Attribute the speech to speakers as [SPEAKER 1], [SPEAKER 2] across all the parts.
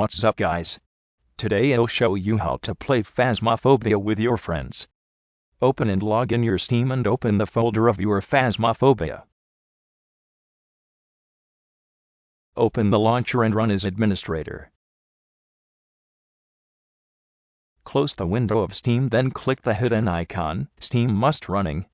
[SPEAKER 1] What's up guys? Today I'll show you how to play Phasmophobia with your friends. Open and log in your Steam and open the folder of your Phasmophobia. Open the launcher and run as administrator. Close the window of Steam, then click the hidden icon, Steam must running.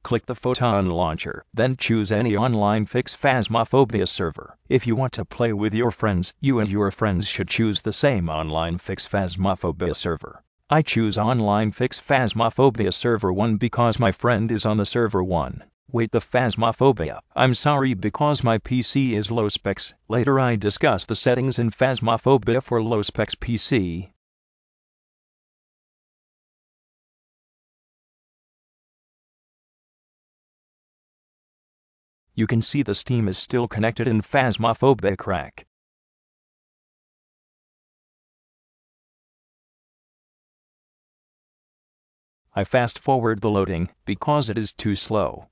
[SPEAKER 1] Click the Phton Launcher, then choose any online fixed Phasmophobia server. If you want to play with your friends, you and your friends should choose the same online fixed Phasmophobia server. I choose online fixed Phasmophobia server 1 because my friend is on the server 1. Wait, the Phasmophobia. I'm sorry because my PC is low specs. Later I discuss the settings in Phasmophobia for low specs PC. You can see the Steam is still connected in Phasmophobia crack. I fast forward the loading because it is too slow.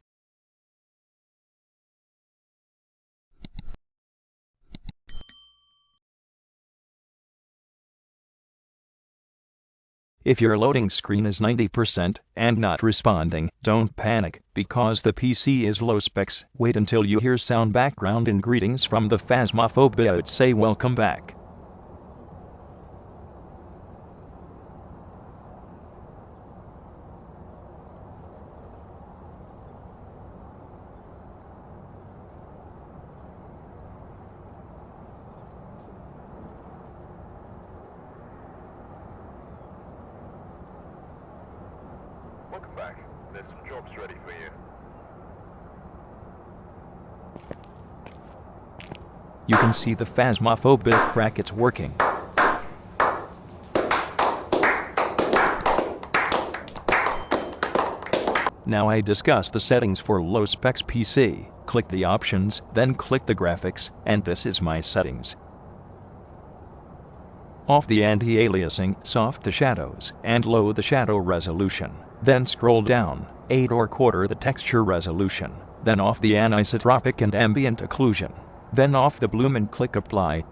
[SPEAKER 1] If your loading screen is 90% and not responding, don't panic, because the PC is low specs. Wait until you hear sound background and greetings from the Phasmophobia. It say welcome back.
[SPEAKER 2] Welcome back. There's some jobs ready for you.
[SPEAKER 1] You can see the Phasmophobia crack, it's working. Now I discuss the settings for low specs PC. Click the options, then click the graphics, and this is my settings. Off the anti-aliasing, soft the shadows, and low the shadow resolution. Then scroll down, 8 or quarter the texture resolution. Then off the anisotropic and ambient occlusion. Then off the bloom and click apply.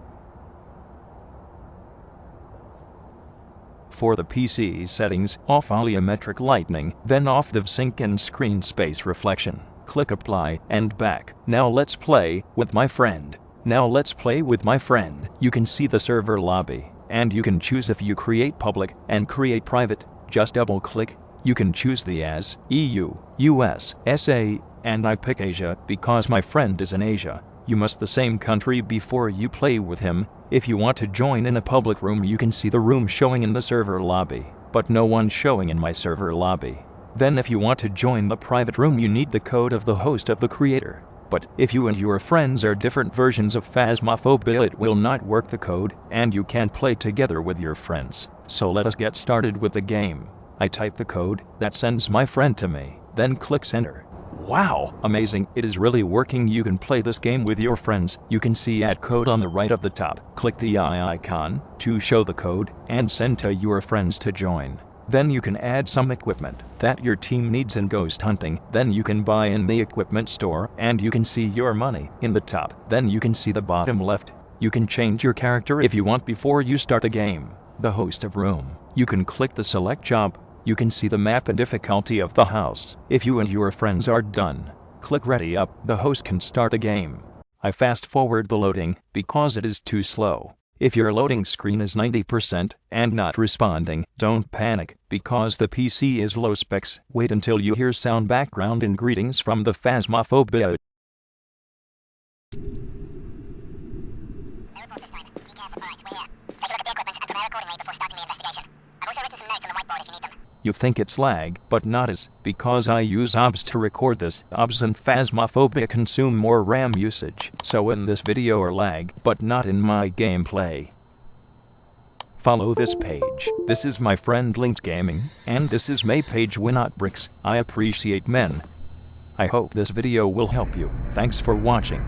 [SPEAKER 1] For the PC settings, off volumetric lighting, then off the sync and screen space reflection. Click apply and back. Now let's play with my friend. You can see the server lobby, and you can choose if you create public and create private. Just double click. You can choose the as, EU, US, SA, and I pick Asia because my friend is in Asia. You must the same country before you play with him. If you want to join in a public room, you can see the room showing in the server lobby, but no one showing in my server lobby. Then if you want to join the private room, you need the code of the host of the creator. But if you and your friends are different versions of Phasmophobia, it will not work the code, and you can't play together with your friends. So let us get started with the game. I type the code that sends my friend to me, then click enter. Wow, amazing, it is really working. You can play this game with your friends. You can see add code on the right of the top. Click the eye icon to show the code and send to your friends to join. Then you can add some equipment that your team needs in ghost hunting. Then you can buy in the equipment store and you can see your money in the top. Then you can see the bottom left. You can change your character if you want before you start the game. The host of room. You can click the select job. You can see the map and difficulty of the house. If you and your friends are done, click ready up. The host can start the game. I fast forward the loading because it is too slow. If your loading screen is 90% and not responding, don't panic because the PC is low specs. Wait until you hear sound background and greetings from the Phasmophobia. You think it's lag, but not as, because I use OBS to record this. OBS and Phasmophobia consume more RAM usage, so in this video are lag, but not in my gameplay. Follow this page. This is my friend Linked Gaming, and this is my page WHYnotBrix. I appreciate men. I hope this video will help you. Thanks for watching.